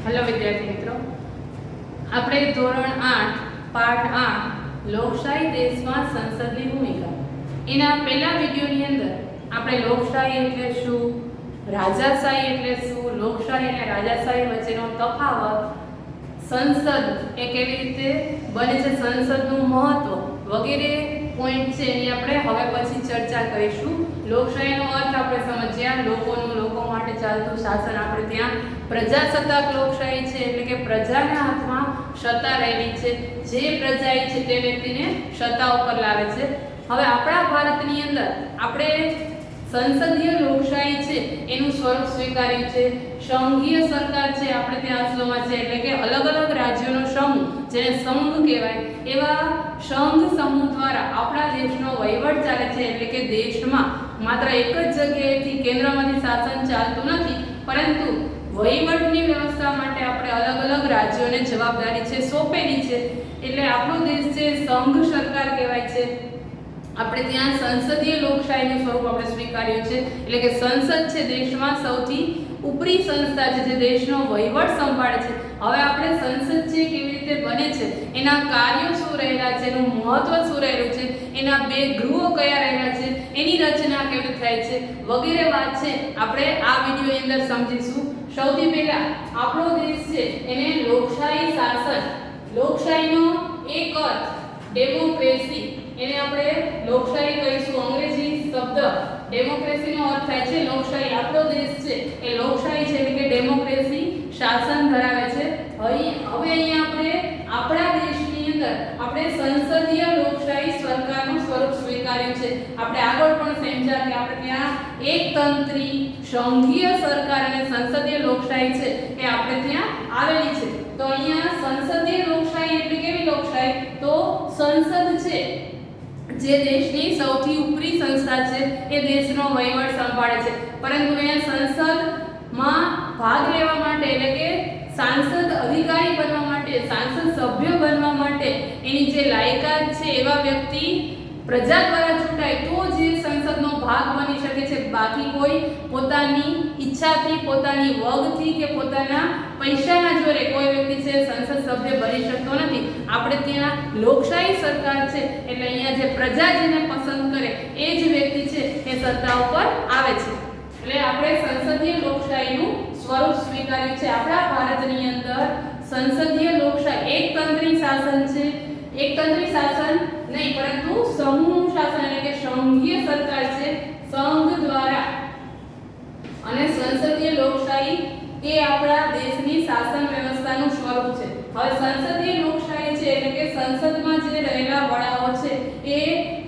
Hello વિદ્યાર્થી મિત્રો, આપણે ધોરણ 8 પાઠ 8 લોકશાહી દેશમાં સંસદની ભૂમિકા એના પહેલા વિડિયોની અંદર આપણે લોકશાહી એટલે શું, રાજાશાહી એટલે શું, લોકશાહી અને રાજાશાહી વચ્ચેનો તફાવત, સંસદ એ કેવી રીતે બને છે, સંસદનું મહત્વ વગેરે પોઈન્ટ છે એની આપણે હવે પછી ચર્ચા કરીશું. લોકશાહીનો અર્થ આપણે સમજ્યા, લોકો માટે ચાલતું શાસન. આપણે ત્યાં પ્રજાસત્તાક લોકશાહી છે એટલે કે પ્રજાના હાથમાં સત્તા રહેલી છે, જે પ્રજા છે તે વ્યક્તિને સત્તા ઉપર લાવે છે. હવે આપણા ભારતની અંદર આપણે સંસદીય લોકશાહી છે એનું સ્વરૂપ સ્વીકાર્યું છે. સંઘીય સરકાર છે આપણે ત્યાં અસલમાં છે એટલે કે અલગ અલગ રાજ્યોનો સમૂહ, જેને સંઘ કહેવાય, એવા સંઘ સમૂહ દ્વારા આપણા દેશનો વહીવટ ચાલે છે. એટલે કે દેશમાં માત્ર એક જ જગ્યાએથી કેન્દ્રમાંથી શાસન ચાલતું નથી, પરંતુ વહીવટની વ્યવસ્થા માટે આપણે અલગ અલગ રાજ્યોને જવાબદારી છે સોંપેલી છે. એટલે આપણો દેશ છે સંઘ સરકાર કહેવાય છે. આપણે ત્યાં સંસદીય લોકશાહીનું સ્વરૂપ આપણે સ્વીકાર્યું છે. એટલે કે સંસદ છે દેશમાં સૌથી ઉપરી સંસ્થા છે જે દેશનો વહીવટ સંભાળે છે. હવે આપણે સંસદ છે કેવી રીતે બને છે, એના કાર્યો શું રહેલા છે, એનું મહત્વ શું રહેલું છે, એના બે ગૃહો કયા રહેલા છે, એની રચના કેવી રીતે થાય છે વગેરે વાત છે આપણે આ વિડિયોની અંદર સમજીશું. સૌથી પહેલા આપણો દેશ છે એને લોકશાહી શાસન, લોકશાહીનો એક અર્થ ડેમોક્રેસી, એને આપણે લોકશાહી કહીશું. અંગ્રેજી શબ્દ ડેમોક્રેસીનો અર્થ થાય છે લોકશાહી. આપણો દેશ છે એ લોકશાહી છે એટલે કે ડેમોક્રેસી શાસન ધરાવે છે. હવે અહીંયા આપણે આપણા દેશની અંદર આપણે સંસદીય લોકશાહી સરકારનું સ્વરૂપ સ્વીકાર્યું છે. આપણે આગળ પણ સમજ્યા કે આપણે ત્યાં એકતંત્રી સંઘીય સરકાર અને સંસદીય લોકશાહી છે એ આપણે ત્યાં આવેલી છે. તો અહીંયા સંસદીય લોકશાહી એટલે કેવી લોકશાહી, તો સંસદ છે જે દેશની સૌથી ઉપરી સંસ્થા છે, એ દેશનો વહીવટ સંભાળે છે. પરંતુ અહીંયા સંસદમાં ભાગ લેવા માટે એટલે કે સાંસદ અધિકારી બનવા માટે, સાંસદ સભ્ય બનવા માટે એની જે લાયકાત છે એવા વ્યક્તિ પ્રજા દ્વારા ચૂંટાય તો જે સંસદનો ભાગ બની શકે છે. બાકી કોઈ પોતાની ઈચ્છાથી, પોતાની વગથી કે પોતાના પૈસાના જોરે કોઈ વ્યક્તિ છે સંસદ સભ્ય બની શકતો નથી. આપણે ત્યાં લોકશાહી સરકાર છે એટલે અહીંયા જે પ્રજા જેને પસંદ કરે એ જ વ્યક્તિ છે એ સત્તા ઉપર આવે છે. એટલે આપણે સંસદીય લોકશાહીનું સ્વરૂપ સ્વીકાર્યું છે. આપણા ભારતની અંદર સંસદીય લોકશાહી એકતંત્રી શાસન છે. એકતંત્રી શાસન નહીં પરંતુ સમૂહ શાસન એટલે કે સંઘીય સરકાર છે સંઘ દ્વારા. અને સંસદીય લોકશાહી એ આપણા દેશની શાસન વ્યવસ્થાનું સ્વરૂપ છે. હવે સંસદીય લોકશાહી છે એટલે કે સંસદમાં જે રહેલા વડાઓ છે એ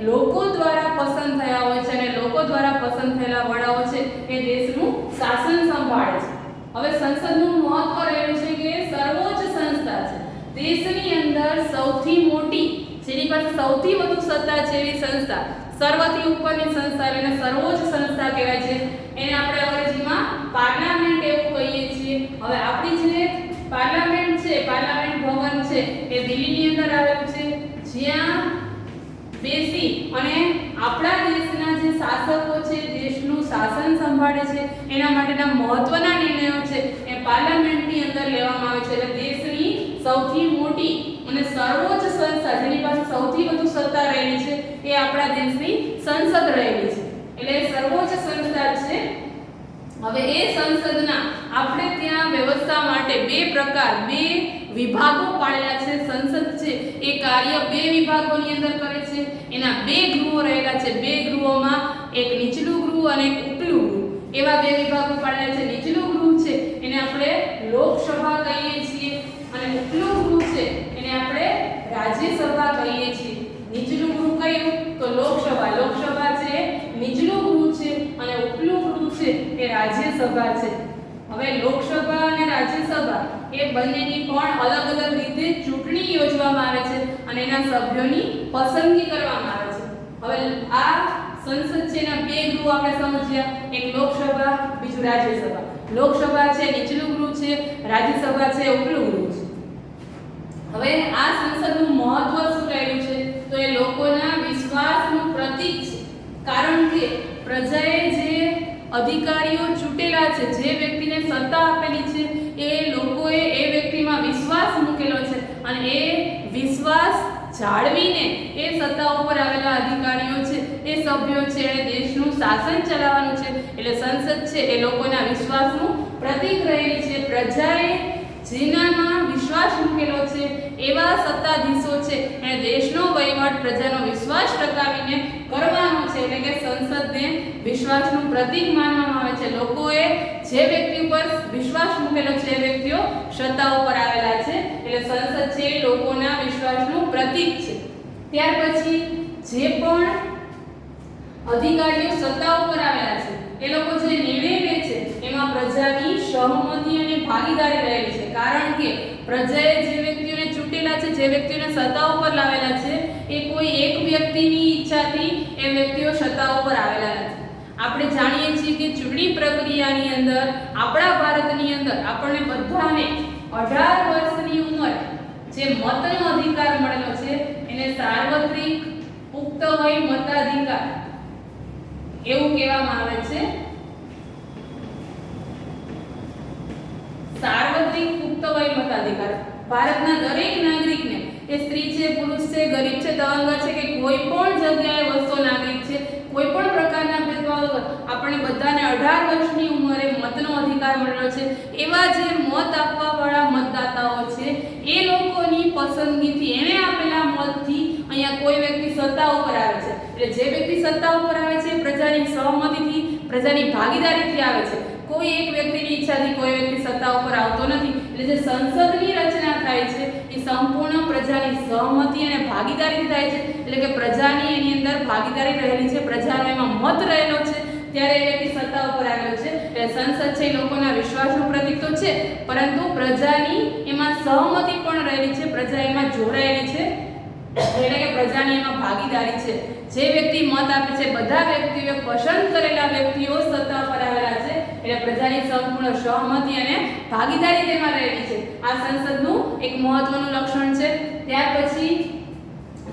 લોકો દ્વારા પસંદ થયા હોય છે અને લોકો દ્વારા પસંદ થયેલા વડાઓ છે એ દેશનું શાસન સંભાળે છે. હવે સંસદનું મહત્વ રહેલું છે કે સર્વોચ્ચ સંસ્થા છે દેશની અંદર, સૌથી મોટી, જેની પાસે સૌથી વધુ સત્તા છે એવી સંસ્થા, સર્વથી ઉપરની સંસ્થા એટલે સર્વોચ્ચ સંસ્થા કહેવાય છે. એને આપણે અંગ્રેજીમાં પાર્લામેન્ટ એવું કહીએ છીએ. હવે આપણી જે પાર્લામેન્ટ છે, પાર્લામેન્ટ ભવન છે એ દિલ્હીની અંદર આવેલું છે, જ્યાં બેસી અને આપણા દેશના જે શાસકો છે દેશનું શાસન સંભાળે છે એના માટેના મહત્વના નિર્ણયો છે એ પાર્લામેન્ટની અંદર લેવામાં આવે છે. એટલે દેશની સૌથી મોટી અને સર્વોચ્ચ સંસ્થા જેની પાસે સૌથી વધુ સત્તા રહેલી છે એ આપણા દેશની સંસદ રહેલી છે. એટલે સર્વોચ્ચ સંસ્થા છે. હવે એ સંસદના આપણે ત્યાં વ્યવસ્થા માટે બે પ્રકાર, બે વિભાગો પાડ્યા છે. સંસદ છે એ કાર્ય બે વિભાગોની અંદર કરે છે. એના બે ગૃહો રહેલા છે. બે ગૃહોમાં એક નીચલું ગૃહ અને એક ઉપલું ગૃહ એવા બે વિભાગો પાડ્યા છે. નીચલું ગૃહ છે એને આપણે લોકસભા કહીએ છીએ અને ઉપલું ગૃહ છે એને આપણે રાજ્યસભા કહીએ છીએ. નીચલું ગૃહ કયું તો લોકસભા. લોકસભા છે નીચલું ગૃહ છે અને ઉપલું ગૃહ છે એ રાજ્યસભા છે. હવે લોકસભા અને રાજ્યસભા એ બંનેની પણ અલગ અલગ રીતે ચૂંટણી યોજવામાં આવે છે અને એના સભ્યોની પસંદગી કરવામાં આવે છે. હવે આ સંસદ છે એના બે ગૃહ આપણે સમજ્યા, એક લોકસભા, બીજું રાજ્યસભા. લોકસભા છે નીચલું ગૃહ છે, રાજ્યસભા છે ઉપલું ગૃહ છે. હવે આ સંસદનું મહત્વ શું રહેલું છે તો એ લોકોના વિશ્વાસનું પ્રતીક છે. કારણ કે પ્રજાએ જે અધિકારીઓ ચૂંટેલા છે, જે વ્યક્તિને સત્તા આપેલી છે, એ લોકોએ એ વ્યક્તિમાં વિશ્વાસ મૂકેલો છે અને એ વિશ્વાસ જાળવીને એ સત્તા ઉપર આવેલા અધિકારીઓ છે, એ સભ્યો છે, એને દેશનું શાસન ચલાવવાનું છે. એટલે સંસદ છે એ લોકોના વિશ્વાસનું પ્રતીક રહેલી છે. પ્રજાએ જેનામાં વિશ્વાસ મૂકેલો છે એવા સત્તાધીશો છે એને દેશનો વહીવટ પ્રજાનો વિશ્વાસ ટકાવીને કરવાનો છે. એટલે કે સંસદને વિશ્વાસનું પ્રતીક માનવામાં આવે છે. લોકોએ જે વ્યક્તિ ઉપર વિશ્વાસ મૂકેલો છે એ વ્યક્તિઓ સત્તા ઉપર આવેલા છે. એટલે સંસદ છે એ લોકોના વિશ્વાસનું પ્રતીક છે. ત્યાર પછી જે પણ અધિકારીઓ સત્તા ઉપર આવેલા છે એ લોકો જે નિર્ણય લે છે એમાં પ્રજાની સહમતિ અને ભાગીદારી રહેલી છે. કારણ કે પ્રજાએ જે વ્યક્તિઓને ચૂંટેલા છે, જે વ્યક્તિઓને સત્તા ઉપર લાવેલા છે, એ કોઈ એક વ્યક્તિની ઈચ્છાથી એ વ્યક્તિઓ સત્તા ઉપર આવેલા નથી. આપણે જાણીએ છીએ કે ચૂંટણી પ્રક્રિયાની અંદર આપણા ભારતની અંદર આપણને બધાને 18 વર્ષની ઉંમરે જે મતનો અધિકાર મળેલો છે એને સાર્વત્રિક પુખ્ત વય મતાધિકાર એવું કહેવામાં આવે છે. સાર્વત્રિક પુખ્ત વય મતાધિકાર ભારતના દરેક નાગરિકને, એ સ્ત્રી છે, પુરુષ છે, ગરીબ છે, તવાંગર છે કે કોઈ પણ જગ્યાએ વસતો નાગરિક છે, કોઈ પણ પ્રકારના ભેદભાવ વગર આપણે બધાને 18 વર્ષની ઉંમરે મતનો અધિકાર મળેલો છે. એવા જે મત આપવા વાળા મતદાતાઓ છે એ લોકોની પસંદગીથી, એને આપેલા મતથી અહીંયા કોઈ વ્યક્તિ સત્તા ઉપર આવે છે. એટલે જે વ્યક્તિ સત્તા ઉપર આવે છે પ્રજાની સહમતિથી, પ્રજાની ભાગીદારીથી આવે છે. કોઈ એક વ્યક્તિની ઈચ્છાથી કોઈ વ્યક્તિ સત્તા ઉપર આવતો નથી. એટલે જે સંસદની રચના થાય છે એ સંપૂર્ણ પ્રજાની સહમતિ અને ભાગીદારીથી થાય છે. એટલે કે પ્રજાની એની અંદર ભાગીદારી રહેલી છે, પ્રજાનો એમાં મત રહેલો છે, ત્યારે એ વ્યક્તિ સત્તા ઉપર આવેલો છે. એટલે સંસદ છે એ લોકોના વિશ્વાસનું પ્રતીક તો છે, પરંતુ પ્રજાની એમાં સહમતિ પણ રહેલી છે, પ્રજા એમાં જોડાયેલી છે. એટલે કે પ્રજાની એમાં ભાગીદારી છે. જે વ્યક્તિ મત આપે છે બધા વ્યક્તિઓ પસંદ કરેલા વ્યક્તિઓ સત્તા પર આવેલા છે. એટલે પ્રજાની સંપૂર્ણ સહમતિ અને ભાગીદારી તેમાં રહેલી છે. આ સંસદનું એક મહત્વનું લક્ષણ છે. ત્યાર પછી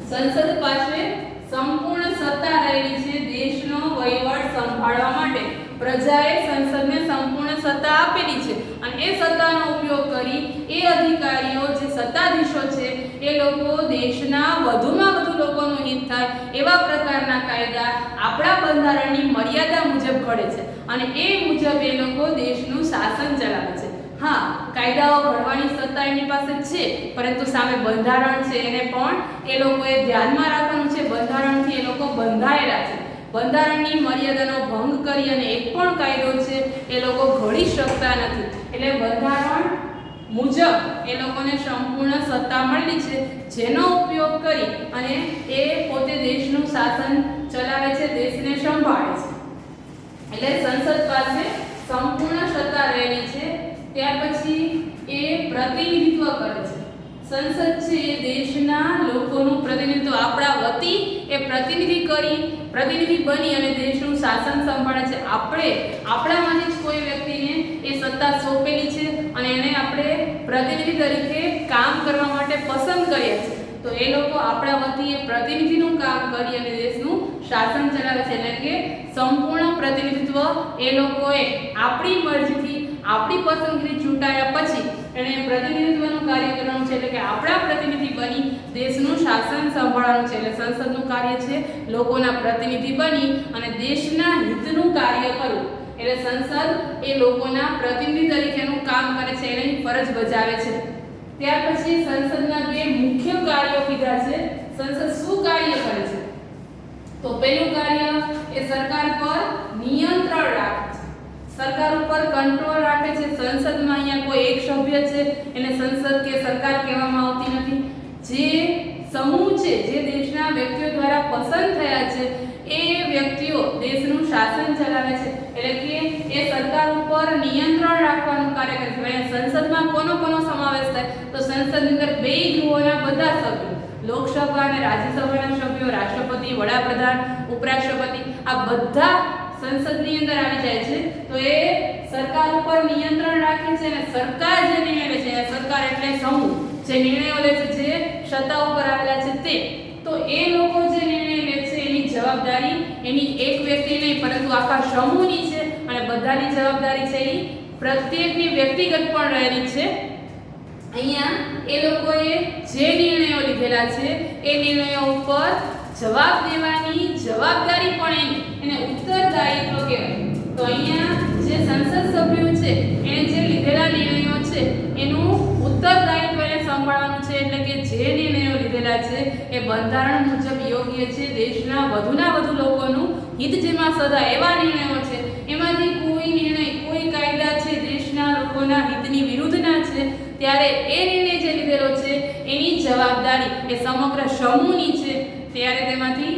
સંસદ પાસે સંપૂર્ણ સત્તા રહેલી છે દેશનો વહીવટ સંભાળવા માટે. પ્રજાએ સંસદને સંપૂર્ણ સત્તા આપેલી છે અને એ સત્તાનો ઉપયોગ કરી એ અધિકારીઓ જે સત્તાધીશો છે એ લોકો દેશના વધુમાં વધુ લોકોનું હિત થાય એવા પ્રકારના કાયદા આપણા બંધારણની મર્યાદા મુજબ ઘડે છે અને એ મુજબ એ લોકો દેશનું શાસન ચલાવે છે. હા, કાયદાઓ ઘડવાની સત્તા એની પાસે છે, પરંતુ સામે બંધારણ છે એને પણ એ લોકોએ ધ્યાનમાં રાખવાનું છે. બંધારણથી એ લોકો બંધાયેલા છે. બંધારણની મર્યાદાનો ભંગ કરી અને એક પણ કાયદો છે એ લોકો ઘડી શકતા નથી. એટલે બંધારણ મુજબ એ લોકોને સંપૂર્ણ સત્તા મળી છે, જેનો ઉપયોગ કરી અને એ પોતે દેશનું શાસન ચલાવે છે, દેશને સંભાળે છે. એટલે સંસદ પાસે સંપૂર્ણ સત્તા રહેલી છે. ત્યાર પછી એ પ્રતિનિધિત્વ કરે છે. સંસદ છે એ દેશના લોકોનું પ્રતિનિધિત્વ આપણા વતી એ પ્રતિનિધિ બની અને દેશનું શાસન સંભાળે છે. આપણે આપણામાંથી જ કોઈ વ્યક્તિને એ સત્તા સોંપેલી છે અને એને આપણે પ્રતિનિધિ તરીકે કામ કરવા માટે પસંદ કર્યા છે. તો એ લોકો આપણા વતી એ પ્રતિનિધિનું કામ કરી અને દેશનું શાસન ચલાવે છે. એટલે કે સંપૂર્ણ પ્રતિનિધિત્વ એ લોકોએ આપણી મરજીથી, આપણી પસંદગીથી ચૂંટાયા પછી એને પ્રતિનિધિત્વનું કાર્ય કરવાનું છે. એટલે કે આપણા પ્રતિનિધિ બની દેશનું શાસન સંભાળવાનું છે. એટલે સંસદનું કાર્ય છે લોકોના પ્રતિનિધિ બની અને દેશના હિતનું કાર્ય કરવું. એટલે સંસદ એ લોકોના પ્રતિનિધિ તરીકેનું કામ કરે છે, એની ફરજ બજાવે છે. ત્યાર પછી સંસદના બે મુખ્ય કાર્યો કીધા છે. સંસદ શું કાર્ય કરે છે? તો પહેલું કાર્ય એ સરકાર પર નિયંત્રણ રાખે છે, સરકાર ઉપર કંટ્રોલ રાખે છે. સંસદમાં અહીંયા કોઈ એક સભ્ય છે એને સંસદ કે સરકાર કહેવામાં આવતી નથી. જે સમૂહ છે, જે દેશના વ્યક્તિઓ દ્વારા પસંદ થયા છે એ વ્યક્તિઓ દેશનું શાસન ચલાવે છે. એટલે કે એ સરકાર ઉપર નિયંત્રણ રાખવાનું કાર્ય કરે છે. સંસદમાં કોનો સમાવેશ થાય? તો સંસદની અંદર બે ગૃહોના બધા સભ્યો, લોકસભા અને રાજ્યસભાના સભ્યો, રાષ્ટ્રપતિ, વડાપ્રધાન, ઉપરાષ્ટ્રપતિ, આ બધા સંસદની અંદર આવી જાય છે. તો એ સરકાર ઉપર નિયંત્રણ રાખે છે અને સરકાર જે નિર્ણય લે છે, સરકાર એટલે સમૂહ જે નિર્ણયો લે છે, જે સત્તા ઉપર આવેલા છે તે, તો એ લોકો જે નિર્ણય લે છે એની જવાબદારી એની એક વ્યક્તિ નહીં પરંતુ આખા સમૂહની છે બધાની જવાબદારી છે એ પ્રત્યેકની વ્યક્તિગત પણ રહેલી છે. અહીંયા એ લોકોએ જે નિર્ણયો લીધેલા છે એ નિર્ણયો ઉપર જવાબ દેવાની જવાબદારી પણ એને ઉત્તરદાયિત્વ કહેવાય. તો અહીંયા જે સંસદ સભ્યો છે એને જે લીધેલા નિર્ણયો છે એનું ઉત્તરદાયિત્વ એને સંભાળવાનું છે. એટલે કે જે નિર્ણયો લીધેલા છે એ બંધારણ મુજબ યોગ્ય છે, દેશના વધુના વધુ લોકોનું હિત જેમાં સદાય એવા નિર્ણયો છે. એમાંથી કોઈ નિર્ણય, કોઈ કાયદા છે દેશના લોકોના હિતની વિરુદ્ધના છે, ત્યારે એ નિર્ણય જે લીધેલો છે એની જવાબદારી એ સમગ્ર સમૂહની છે. ત્યારે તેમાંથી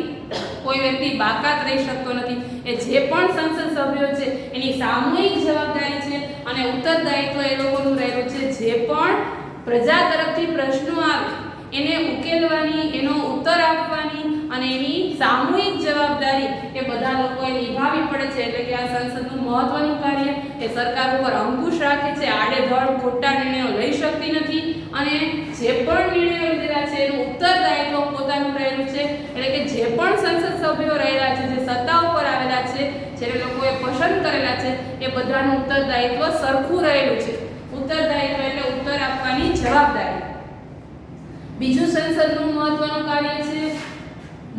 કોઈ વ્યક્તિ બાકાત રહી શકતો નથી. એ જે પણ સંસદ સભ્યો છે એની સામૂહિક જવાબદારી છે અને ઉત્તરદાયિત્વ એ લોકોનું રહેલું છે. જે પણ પ્રજા તરફથી પ્રશ્નો આવે એને ઉકેલવાની, એનો ઉત્તર આપવાની અને એની સામૂહિક જવાબદારી એ બધા લોકોએ નિભાવવી પડે છે. એટલે કે આ સંસદનું મહત્વનું કાર્ય એ સરકાર ઉપર અંકુશ રાખે છે, આડેધડ ખોટા નિર્ણયો લઈ શકતી નથી અને જે પણ નિર્ણયો લીધેલા છે એનું ઉત્તરદાયિત્વ પોતાનું રહેલું છે. એટલે કે જે પણ સંસદ સભ્યો રહેલા છે, જે સત્તા ઉપર આવેલા છે, જેને લોકોએ પસંદ કરેલા છે, એ બધાનું ઉત્તરદાયિત્વ સરખું રહેલું છે. ઉત્તરદાયિત્વ એટલે ઉત્તર આપવાની જવાબદારી. બીજું સંસદનું મહત્વનું કાર્ય છે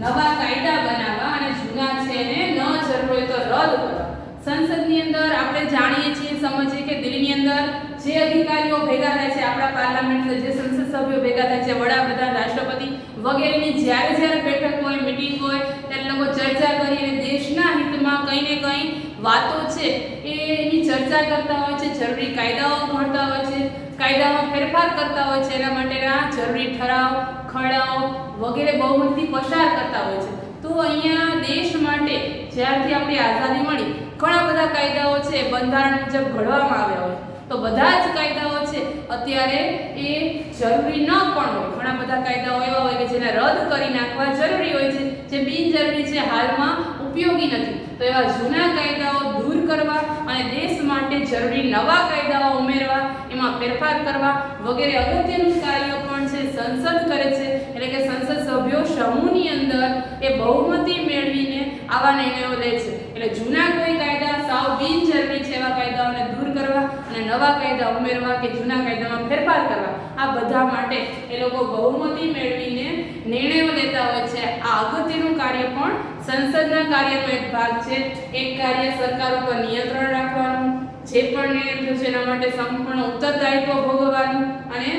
નવા કાયદા બનાવવા અને જૂના છે એને ન જરૂર હોય તો રદ કરવા. સંસદની અંદર આપણે જાણીએ છીએ, સમજીએ કે દિલ્હીની અંદર જે અધિકારીઓ ભેગા થાય છે, આપણા પાર્લામેન્ટ જે સંસદ સભ્યો ભેગા થાય છે, વડાપ્રધાન, રાષ્ટ્રપતિ વગેરેની જ્યારે બેઠક હોય, મીટિંગ હોય, ત્યારે લોકો ચર્ચા કરીને દેશના હિતમાં કંઈ ને કંઈ વાતો છે એની ચર્ચા કરતા હોય છે, જરૂરી કાયદાઓ ઘડતા હોય છે, કાયદામાં ફેરફાર કરતા હોય છે, એના માટેના જરૂરી ઠરાવ, ખરડાઓ વગેરે બહુમતીથી પસાર કરતા હોય છે. તો અહીંયા દેશ માટે જ્યારથી આપણી આઝાદી મળી ઘણા બધા કાયદાઓ છે બંધારણ મુજબ ઘડવામાં આવ્યા હોય. તો બધા જ કાયદાઓ છે અત્યારે એ જરૂરી ન પણ હોય. ઘણા બધા કાયદાઓ એવા હોય કે જેને રદ કરી નાખવા જરૂરી હોય છે, જે બિનજરૂરી છે, હાલમાં ઉપયોગી નથી. તો એવા જૂના કાયદાઓ દૂર કરવા અને દેશ માટે જરૂરી નવા કાયદાઓ ઉમેરવા, એમાં ફેરફાર કરવા વગેરે અગત્યનું કાર્ય પણ છે સંસદ કરે છે. એટલે કે સંસદ સભ્યો સમૂહની અંદર એ બહુમતી મેળવીને આવા નિર્ણયો લે છે. એટલે જૂના કોઈ કાયદા સાવ બિનજરૂરી છે એવા કાયદાઓને દૂર કરવા અને નવા કાયદા ઉમેરવા કે જૂના કાયદામાં ફેરફાર કરવા, આ બધા માટે એ લોકો બહુમતી મેળવીને નિર્ણયો લેતા હોય છે. આ અગત્યનું કાર્ય પણ સંસદના કાર્યનો એક ભાગ છે. એક કાર્ય સરકાર ઉપર નિયંત્રણ રાખવાનું, જે પણ નિર્ણય લીધો છે એના માટે સંપૂર્ણ ઉત્તરદાયિત્વ ભોગવવાનું અને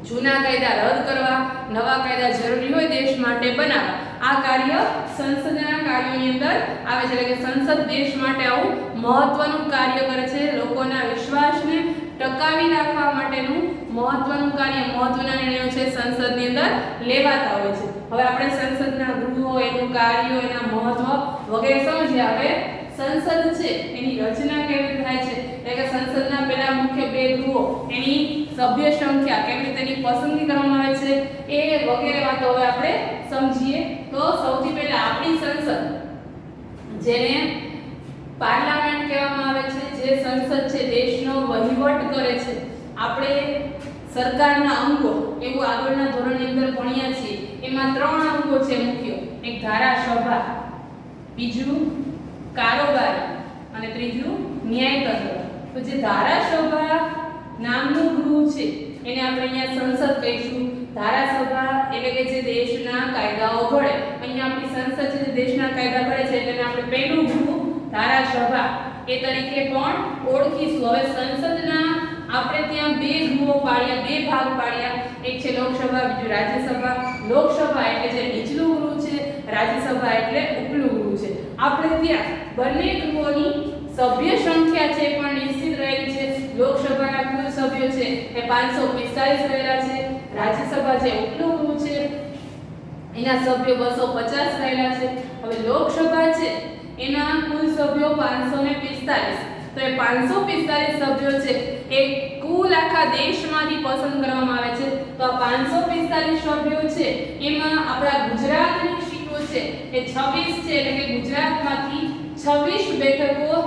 જૂના કાયદા રદ કરવા, નવા કાયદા જરૂરી હોય દેશ માટે બનાવવા, આ કાર્ય સંસદના કાર્યોની અંદર આવે છે. એટલે કે સંસદ દેશ માટે આવું મહત્વનું કાર્ય કરે છે. લોકોના વિશ્વાસને ટકાવી રાખવા માટેનું મહત્વનું કાર્ય, મહત્વના નિર્ણયો છે સંસદની અંદર લેવાતા હોય છે. હવે આપણે સંસદના ગૃહો, એનું કાર્ય, એના મહત્વ વગેરે સમજ્યા. હવે સંસદ છે એની રચના કેવી રીતે થાય છે, એટલે કે સંસદના પહેલા મુખ્ય બે ગૃહો, એની સભ્ય સંખ્યા, કેવી રીતે એની પસંદગી કરવામાં આવે છે, એ વગેરે વાતો હવે આપણે સમજીએ. તો સૌથી પહેલા આપણી સંસદ, જેને પાર્લામેન્ટ કહેવામાં આવે છે, જે સંસદ છે દેશનો વહીવટ કરે છે. આપણે સરકારના અંગો એવું આગળના ધોરણની અંદર ભણ્યા છીએ. એમાં 3 અંગો છે મુખ્ય. એક ધારાસભા, બીજું કારોબારી અને ત્રીજું ન્યાયતંત્ર. તો જે ધારાસભા નામનું ગૃહ છે એને આપણે અહીંયા સંસદ કહીશું. ધારાસભા એટલે કે જે દેશના કાયદાઓ ઘડે. અહીંયા આપણી સંસદ છે જે દેશના કાયદા ઘડે છે એટલે આપણે પહેલું ગૃહ ધારાસભા એ તરીકે પણ ઓળખીશું. હવે સંસદના આપણે ત્યાં 2 ગૃહો પાડ્યા, 2 ભાગ પાડ્યા. એક છે લોકસભા, બીજું રાજ્યસભા. લોકસભા એટલે જે નીચલું ગૃહ છે, રાજ્યસભા એટલે ઉપલું ગૃહ છે. આપણે ત્યાં બંને ગૃહોની સભ્ય સંખ્યા છે પણ નિશ્ચિત રહેલી છે. લોકસભાના કુલ સભ્યો છે એ 545 રહેલા છે. રાજ્યસભા જે ઉપલું ગૃહ છે એના સભ્યો 250 રહેલા છે. હવે લોકસભા છે એના કુલ સભ્યો 545. તો એ 545 સભ્યો છે એ કુલ આખા દેશમાંથી પસંદ કરવામાં આવે છે. તો આ 545 સભ્યો છે એમાં આપણા ગુજરાતની સીટો છે એ 26 છે. એટલે કે ગુજરાતમાંથી 26 બેઠકો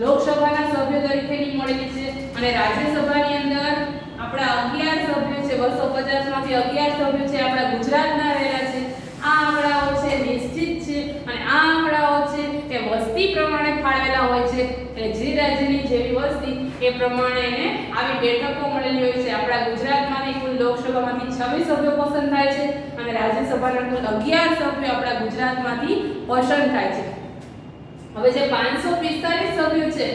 લોકસભાના સભ્ય તરીકેની મળેલી છે અને રાજ્યસભાની અંદર આપણા 11 સભ્યો છે. 250 માંથી 11 સભ્યો છે આપણા ગુજરાતના રહેલા છે. આ આંકડાઓ છે નિશ્ચિત છે અને આ આંકડાઓ છે એ વસ્તી પ્રમાણે ફાળવેલા હોય છે. એટલે જે રાજ્યની જેવી વસ્તી એ પ્રમાણે એને આવી બેઠકો મળેલી હોય છે. આપણા ગુજરાતમાંથી કુલ લોકસભામાંથી 26 સભ્યો પસંદ થાય છે અને રાજ્યસભાના કુલ 11 સભ્યો આપણા ગુજરાતમાંથી પસંદ થાય છે. હવે જે 545 સભ્યો છે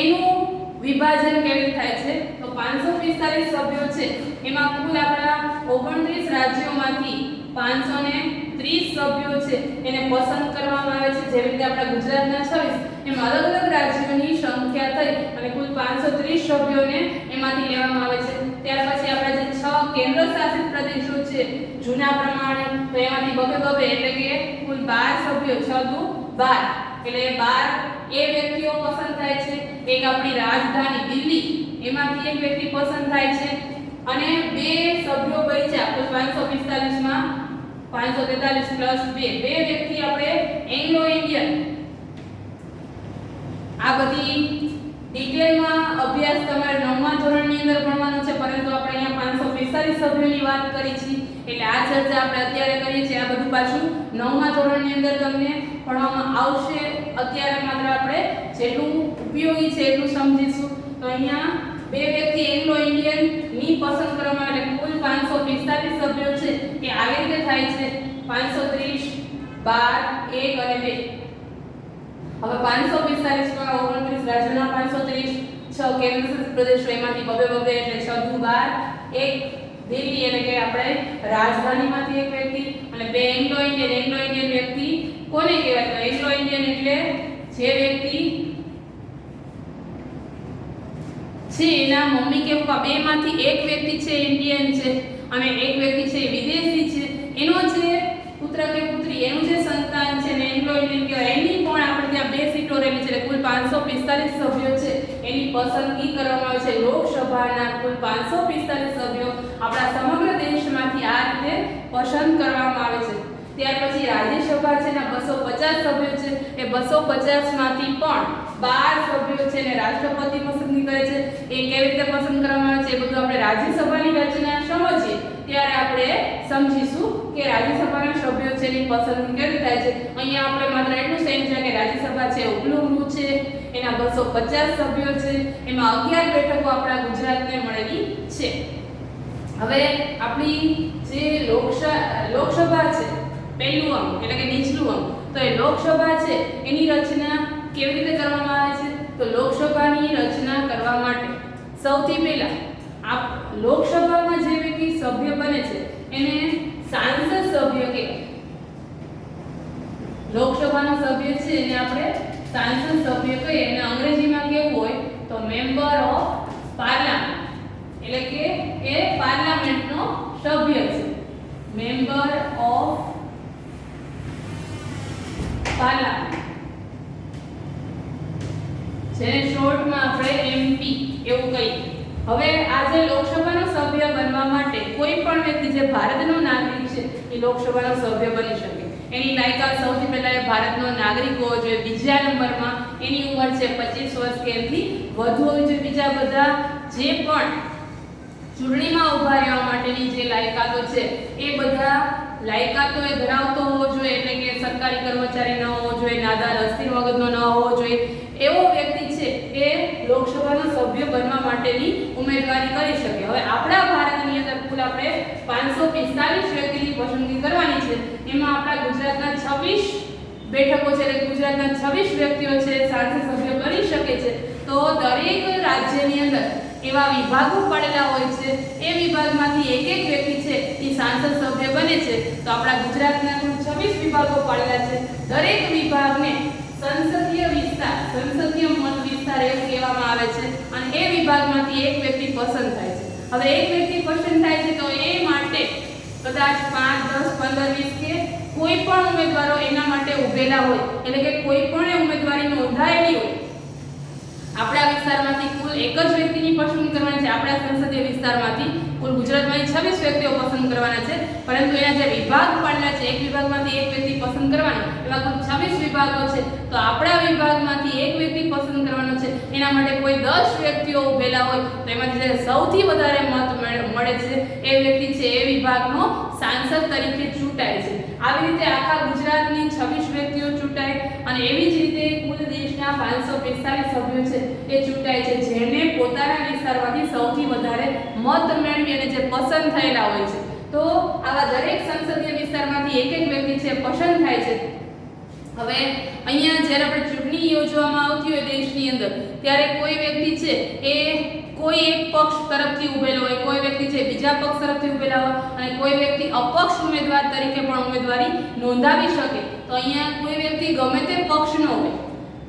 એનું વિભાજન કેવી થાય છે? તો 545 સભ્યો છે એમાં કુલ આપણા 29 રાજ્યોમાંથી 530 સભ્યો છે એને પસંદ કરવામાં આવે છે. જેવી રીતે આપણા ગુજરાતના 26 એમ અલગ અલગ રાજ્યોની સંખ્યા થઈ અને કુલ 530 સભ્યોને એમાંથી લેવામાં આવે છે. ત્યાર પછી આપણા જે 6 કેન્દ્ર શાસિત પ્રદેશો છે જૂના પ્રમાણે, તો એમાંથી બબે એટલે કે કુલ 12 સભ્યો, 6 દુ 12 એટલે 12 એ વ્યક્તિઓ પસંદ થાય છે. એક આપણી રાજધાની દિલ્હી એમાંથી એક વ્યક્તિ પસંદ થાય છે અને બે સભ્યો બચ્યા કુલ 545 માં 543 પ્લસ 2 બે વ્યક્તિ આપણે એંગ્લો ઇન્ડિયન. આ બધી ડિટેલમાં અભ્યાસ તમારે 9મા ધોરણની અંદર ભણવાનો છે, પરંતુ આપણે અહીંયા 545 સભ્યોની વાત કરી છે એટલે આ ચર્ચા આપણે અત્યારે કરીએ છીએ. આ બધું પાછું 9મા ધોરણની અંદર તમને ભણવામાં આવશે. અત્યારે માત્ર આપણે જેટલું ઉપયોગી છે એટલું સમજીશું. તો અહીંયા બે વ્યક્તિ એંગ્લો ઇન્ડિયન ની પસંદ કરવામાં એટલે કુલ 545 સભ્યો છે એ આવી રીતે થાય છે 530 12 1 અને 2. હવે 545 માં 29 રાજ્યોના 530 6 કેન્દ્રશાસિત પ્રદેશો એમાંથી બબે એટલે 6 દુ 12 એક દિલ્હી એટલે કે આપણે રાજધાનીમાંથી એક વ્યક્તિ અને બે એંગ્લો ઇન્ડિયન વ્યક્તિ કોને કહેવાય? તો એંગ્લો ઇન્ડિયન એટલે જે વ્યક્તિ છે એના મમ્મી કે પપ્પા બેમાંથી એક વ્યક્તિ છે ઇન્ડિયન છે અને એક વ્યક્તિ છે વિદેશી છે. એનો જે પુત્ર કે પુત્રી એનું જે સંતાન છે ને એંગ્લો ઇન્ડિયન કહેવાય. એની પણ આપણે ત્યાં બે સીટો રહેલી છે. કુલ 545 સભ્યો છે એની પસંદગી કરવામાં આવે છે. લોકસભાના કુલ 545 સભ્યો આપણા સમગ્ર દેશમાંથી આ રીતે પસંદ કરવામાં આવે છે. ત્યાર પછી રાજ્યસભા છે ને 250 સભ્યો છે. એ 250 માંથી પણ 12 સભ્યો છે ને રાષ્ટ્રપતિ પસંદગી કરે છે. એ કેવી રીતે પસંદ કરવામાં આવે છે એ બધું આપણે રાજ્યસભાની રચના સમજીએ ત્યારે આપણે સમજીશું કે રાજ્યસભાના સભ્યો છે એની પસંદગી કેવી થાય છે. અહીંયા આપણે માત્ર એટલું સમજ્યા કે રાજ્યસભા છે ઉપલું ગૃહ છે, એના 250 સભ્યો છે, એમાં 11 બેઠકો આપણા ગુજરાતને મળેલી છે. હવે આપણી જે લોકસભા છે પહેલું અંગ એટલે કે નીચલું અંગ, તો એ લોકસભા છે એની રચના કેવી રીતે કરવામાં આવે છે? તો લોકસભાની રચના કરવા માટે સૌથી પહેલા આ લોકસભામાં જે વ્યક્તિ સભ્ય બને છે એને સાંસદ સભ્ય કહેવાય. લોકસભાનો સભ્ય છે એને આપણે સાંસદ સભ્ય કહીએ. અને અંગ્રેજીમાં કેવું હોય તો મેમ્બર ઓફ પાર્લામેન્ટ એટલે કે એ પાર્લામેન્ટનો સભ્ય છે. મેમ્બર ઓફ પાર્લામેન્ટ જેને શોર્ટમાં આપણે એમપી એવું કહીએ. હવે આ જે લોકસભાનો સભ્ય બનવા માટે કોઈ પણ વ્યક્તિ જે ભારતનો નાગરિક છે એ લોકસભાનો સભ્ય બની શકે. એની લાયકાત સૌથી પહેલા એ ભારતનો નાગરિક હોવો જોઈએ. બીજા નંબરમાં એની ઉંમર છે 25 વર્ષ કે એથી વધુ હોવી જોઈએ. બીજા બધા જે પણ ચૂંટણીમાં ઊભા રહેવા માટેની જે લાયકાતો છે એ બધા લાયકાતો એ ધરાવતો હોવો જોઈએ. એટલે કે સરકારી કર્મચારી ન હોવો જોઈએ, નાદાર અસ્થિર મગજનો ન હોવો જોઈએ. એવો વ્યક્તિ છે એ લોકસભાનો સભ્ય બનવા માટેની ઉમેદવારી કરી શકે. હવે આપણા ભારતની અંદર કુલ આપણે 545 વ્યક્તિની પસંદગી કરવાની છે. એમાં આપણા ગુજરાતના 26 બેઠકો છે એટલે ગુજરાતના 26 વ્યક્તિઓ છે સાંસદ સભ્ય બની શકે છે. તો દરેક રાજ્યની અંદર એવા વિભાગો પડેલા હોય છે. એ વિભાગમાંથી એક એક વ્યક્તિ છે એ સાંસદ સભ્ય બને છે. તો આપણા ગુજરાતના કુલ 26 વિભાગો પડેલા છે. દરેક વિભાગને સંસદીય મત વિસ્તાર એવું કહેવામાં આવે છે અને એ વિભાગમાંથી એક વ્યક્તિ પસંદ થાય છે. હવે એક વ્યક્તિ પસંદ થાય છે તો એ માટે કદાચ 5 10 15 20 કે કોઈ પણ ઉમેદવારો એના માટે ઉભેલા હોય એટલે કે કોઈ પણ ઉમેદવારી નોંધાયેલી હોય. આપણા વિસ્તારમાંથી કુલ એક જ વ્યક્તિની પસંદગી કરવાની છે. આપણા સંસદીય વિસ્તારમાંથી કુલ ગુજરાતમાંથી 26 વ્યક્તિઓ પસંદ કરવાના છે, પરંતુ એના જે વિભાગ પડેલા છે એક વિભાગમાંથી એક વ્યક્તિ પસંદ કરવાનો, એવા કુલ 26 વિભાગો છે. તો આપણા વિભાગમાંથી એક વ્યક્તિ પસંદ કરવાનો છે. એના માટે કોઈ 10 વ્યક્તિઓ ઉભેલા હોય તો એમાંથી જે સૌથી વધારે મત મળે છે એ વ્યક્તિ છે એ વિભાગનો સાંસદ તરીકે ચૂંટાય છે. આવી રીતે આખા ગુજરાતની 26 વ્યક્તિઓ ચૂંટાય અને એવી જ રીતે કુલ દેશના પક્ષના 545 સભ્યો છે એ ચૂંટાય છે, જેને પોતાના વિસ્તારમાંથી સૌથી વધારે મત મેળવી અને જે પસંદ થયેલા હોય છે. તો આવા દરેક સંસદીય વિસ્તારમાંથી એક વ્યક્તિ છે પસંદ થાય છે. હવે અહીંયા જ્યારે આપણે ચૂંટણી યોજવામાં આવતી હોય દેશની અંદર, ત્યારે કોઈ વ્યક્તિ છે એ કોઈ એક પક્ષ તરફથી ઉભેલો હોય, કોઈ વ્યક્તિ છે બીજા પક્ષ તરફથી ઉભેલા હોય અને કોઈ વ્યક્તિ અપક્ષ ઉમેદવાર તરીકે પણ ઉમેદવારી નોંધાવી શકે. તો અહીંયા કોઈ વ્યક્તિ ગમે તે પક્ષનો હોય,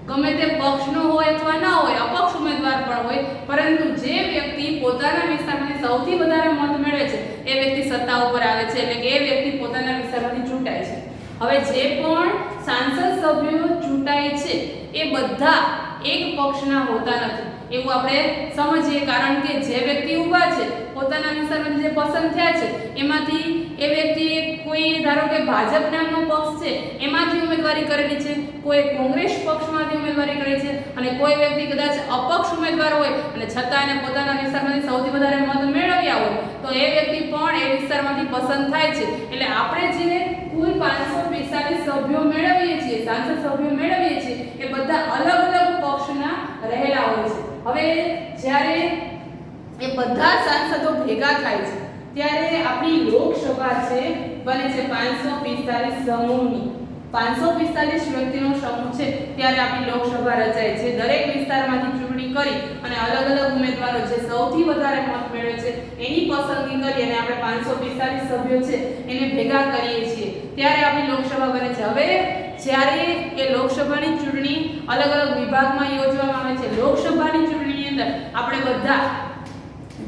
ગમે તે પક્ષનો હોય અથવા ના હોય, અપક્ષ ઉમેદવાર પણ હોય, પરંતુ જે વ્યક્તિ પોતાના વિસ્તારમાંથી સૌથી વધારે મત મેળવે છે એ વ્યક્તિ સત્તા ઉપર આવે છે, એટલે કે એ વ્યક્તિ પોતાના વિસ્તારમાંથી ચૂંટાય છે. હવે જે પણ સાંસદ સભ્યો ચૂંટાય છે એ બધા એક પક્ષના હોતા નથી એવું આપણે સમજીએ, કારણ કે જે વ્યક્તિ ઊભા છે પોતાના વિસ્તારમાંથી જે પસંદ થયા છે એમાંથી એ વ્યક્તિ કોઈ ધારો કે ભાજપ નામનો પક્ષ છે એમાંથી ઉમેદવારી કરેલી છે, કોઈ કોંગ્રેસ પક્ષમાંથી ઉમેદવારી કરી છે અને કોઈ વ્યક્તિ કદાચ અપક્ષ ઉમેદવાર હોય અને છતાં એને પોતાના વિસ્તારમાંથી સૌથી વધારે મત મેળવ્યા હોય તો એ વ્યક્તિ પણ એ વિસ્તારમાંથી પસંદ થાય છે. એટલે આપણે જે કુલ 545 સભ્યો મેળવીએ છીએ, સાંસદ સભ્યો મેળવીએ છીએ, એ બધા અલગ અલગ પક્ષના રહેલા હોય છે. હવે જ્યારે એ બધા સાંસદો ભેગા થાય છે ત્યારે આપણી લોકસભા છે બને છે 545 સમૂહની. 545 વ્યક્તિનો સમૂહ છે ત્યારે આપણી લોકસભા રચાય છે. દરેક વિસ્તારમાંથી ચૂંટણી કરી અને અલગ અલગ ઉમેદવારો જે સૌથી વધારે મત મેળવે છે એની પસંદગી કરી અને આપણે 545 સભ્યો છે એને ભેગા કરીએ છીએ ત્યારે આપણી લોકસભા બને છે. હવે જ્યારે એ લોકસભાની ચૂંટણી અલગ અલગ વિભાગમાં યોજવામાં આવે છે, લોકસભાની ચૂંટણીની અંદર આપણે બધા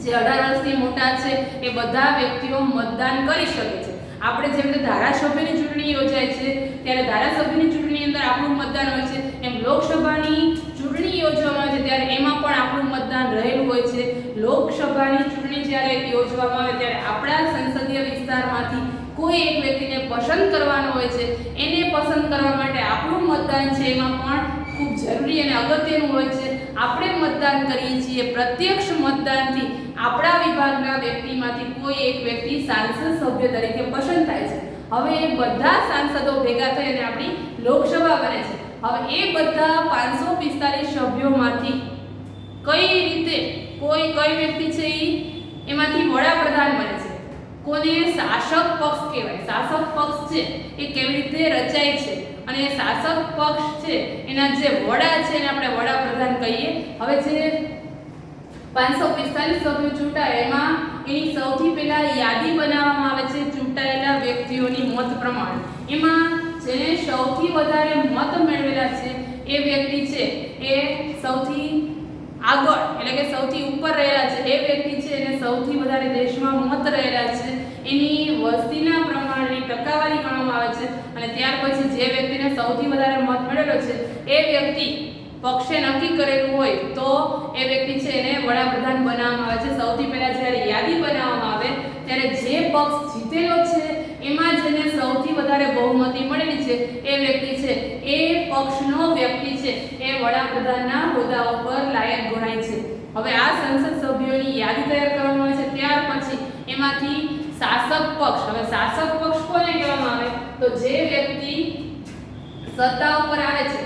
જે 18 વર્ષથી મોટા છે એ બધા વ્યક્તિઓ મતદાન કરી શકે છે. આપણે જેમ કે ધારાસભ્યની ચૂંટણી યોજાય છે ત્યારે ધારાસભ્યની ચૂંટણીની અંદર આપણું મતદાન હોય છે, એમ લોકસભાની ચૂંટણી યોજવામાં આવે છે ત્યારે એમાં પણ આપણું મતદાન રહેલું હોય છે. લોકસભાની ચૂંટણી જ્યારે યોજવામાં આવે ત્યારે આપણા સંસદીય વિસ્તારમાંથી કોઈ એક વ્યક્તિને પસંદ કરવાનો હોય છે, એને પસંદ કરવા માટે આપણું મતદાન છે એમાં પણ ખૂબ જરૂરી અને અગત્યનું હોય છે. આપણે મતદાન કરીએ છીએ, પ્રત્યક્ષ મતદાનથી આપણા વિભાગના વ્યક્તિમાંથી કોઈ એક વ્યક્તિ સાંસદ સભ્ય તરીકે પસંદ થાય છે. હવે એ બધા સાંસદો ભેગા થઈ અને આપણી લોકસભા બને છે. હવે એ બધા 545 સભ્યોમાંથી કઈ રીતે કઈ વ્યક્તિ છે એમાંથી વડાપ્રધાન બને છે. કોને શાસક પક્ષ કહેવાય. શાસક પક્ષ છે એ કેવી રીતે રચાય છે અને શાસક પક્ષ છે એના જે વડા છે એને આપણે વડાપ્રધાન કહીએ. હવે જે 545 સભ્યો ચૂંટાય એમાં એની સૌથી પહેલા યાદી બનાવવામાં આવે છે ચૂંટાયેલા વ્યક્તિઓની મત પ્રમાણે. એમાં જેને સૌથી વધારે મત મેળવેલા છે એ વ્યક્તિ છે એ સૌથી આગળ એટલે કે સૌથી ઉપર રહેલા છે, એ વ્યક્તિ છે એને સૌથી વધારે દેશમાં મત રહેલા છે એની વસ્તીના પ્રમાણની ટકાવારી ગણવામાં આવે છે અને ત્યાર પછી જે વ્યક્તિને સૌથી વધારે મત મળેલો છે એ વ્યક્તિ પક્ષે નક્કી કરેલું હોય તો એ વ્યક્તિ છે એને વડાપ્રધાન બનાવવામાં આવે છે. સૌથી પહેલા જ્યારે યાદી બનાવવામાં આવે ત્યારે જે પક્ષ જીતેલો છે એમાં જેને સૌથી વધારે બહુમતી મળેલી છે એ વ્યક્તિ છે એ પક્ષનો વ્યક્તિ છે એ વડાપ્રધાનના હોદ્દા ઉપર લાયક ગણાય છે. હવે આ સંસદ સભ્યોની યાદી તૈયાર કરવામાં આવે છે. ત્યાર પછી એમાંથી શાસક પક્ષ, હવે શાસક પક્ષ કોને કહેવામાં આવે તો જે વ્યક્તિ સત્તા ઉપર આવે છે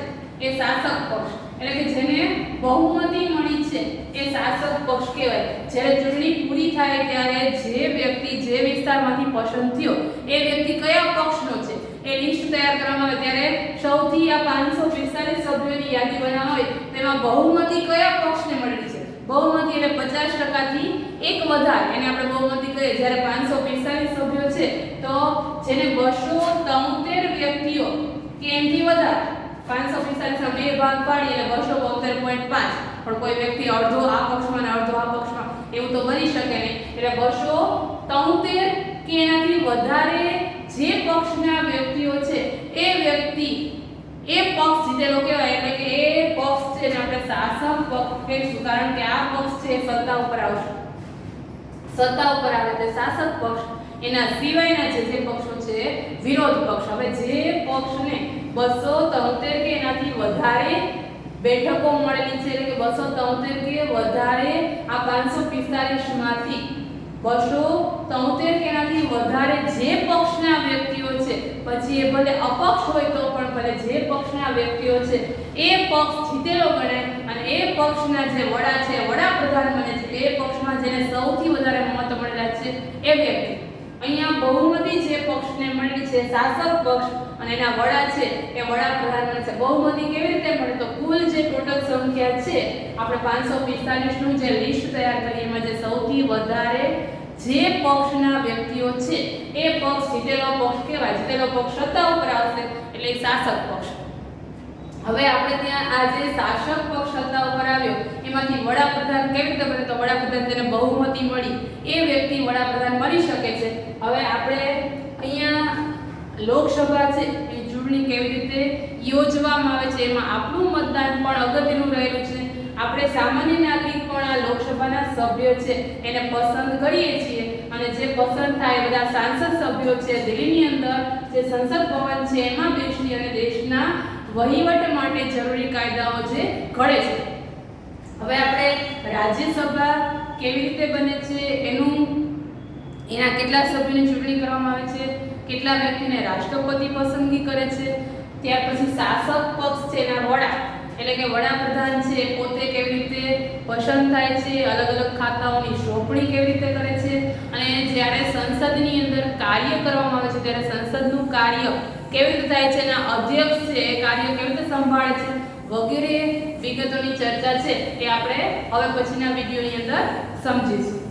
એ શાસક પક્ષ, એટલે કે જેને બહુમતી મળી છે એ શાસક પક્ષ કહેવાય. જ્યારે ચૂંટણી પૂરી થાય ત્યારે જે વ્યક્તિ જે વિસ્તારમાંથી પસંદ થયો એ વ્યક્તિ કયા પક્ષનો છે એ લિસ્ટ તૈયાર કરવામાં આવે ત્યારે સૌથી આ 545 સભ્યોની યાદી બનાવવામાં આવે તેમાં બહુમતી કયા પક્ષને મળેલી છે. બહુમતી એટલે 50% થી એક વધારે એને આપણે બહુમતી કહીએ. જ્યારે 545 સભ્યો છે તો જેને 273 વ્યક્તિઓ કે એનાથી વધારે 545 બે ભાગ પાડી અને 272.5 પણ કોઈ વ્યક્તિ અડધો આ પક્ષમાં અને અડધો આ પક્ષમાં એવું તો બની શકે નહીં. એટલે 273 કે એનાથી વધારે જે પક્ષના વ્યક્તિઓ છે એ વ્યક્તિ એ પક્ષ જીતેલો કહેવાય. એટલે કે એ પક્ષ છે ને આપણે શાસક પક્ષ કહીશું, કારણ કે આ પક્ષ છે સત્તા ઉપર આવશે. સત્તા ઉપર આવે તે શાસક પક્ષ. એના સિવાયના જે પક્ષો છે વિરોધ પક્ષ. હવે જે પક્ષને 273 કે એનાથી વધારે બેઠકો મળેલી છે, એટલે કે 273 કે વધારે આ 545 માંથી 273 કે એનાથી વધારે જે પક્ષના વ્યક્તિઓ છે પછી એ ભલે અપક્ષ હોય તો પણ ભલે જે પક્ષના વ્યક્તિઓ છે એ પક્ષ જીતેલો ગણાય અને એ પક્ષના જે વડા છે વડાપ્રધાન બને છે એ પક્ષમાં જેને સૌથી વધારે મત મળેલા છે એ વ્યક્તિ. અહીંયા બહુમતી જે પક્ષને મળેલી છે શાસક પક્ષ અને એના વડા છે એ વડાપ્રધાન બને છે. બહુમતી કેવી રીતે મળે તો કુલ જે ટોટલ સંખ્યા છે આપણે 545 નું જે લિસ્ટ તૈયાર કરી એમાં જે સૌથી વધારે જે પક્ષના વ્યક્તિઓ છે એ પક્ષ જીતેલો પક્ષ કહેવાય. જીતેલો પક્ષ સત્તા ઉપર આવશે એટલે શાસક પક્ષ. હવે આપણે ત્યાં આ જે શાસક પક્ષ સત્તા ઉપર આવ્યો એમાંથી વડાપ્રધાન કેવી રીતે બને તો વડાપ્રધાન જેને બહુમતી મળી એ વ્યક્તિ વડાપ્રધાન બની શકે છે. હવે આપણે અહીંયા લોકસભા છે એની ચૂંટણી કેવી રીતે યોજવામાં આવે છે એમાં આપણું મતદાન પણ અગત્યનું રહેલું છે. આપણે સામાન્ય નાગરિક પણ આ લોકસભાના સભ્યો છે એને પસંદ કરીએ છીએ અને જે પસંદ થાય બધા સાંસદ સભ્યો છે દિલ્હીની અંદર જે સંસદ ભવન છે એમાં બેસી અને દેશના વહીવટ માટે જરૂરી કાયદાઓ જે ઘડે છે. હવે આપણે રાજ્યસભા કેવી રીતે બને છે એના કેટલા સભ્યોની ચૂંટણી કરવામાં આવે છે, કેટલા વ્યક્તિને રાષ્ટ્રપતિ પસંદગી કરે છે, ત્યાર પછી શાસક પક્ષ છે એના વડા એટલે કે વડાપ્રધાન છે પોતે કેવી રીતે પસંદ થાય છે, અલગ અલગ ખાતાઓની સોંપણી કેવી રીતે કરે છે અને જ્યારે સંસદની અંદર કાર્ય કરવામાં આવે છે ત્યારે સંસદનું કાર્ય કેવી રીતે થાય છે, એના અધ્યક્ષ છે એ કાર્ય કેવી રીતે સંભાળે છે વગેરે વિગતોની ચર્ચા છે એ આપણે હવે પછીના વિડીયોની અંદર સમજીશું.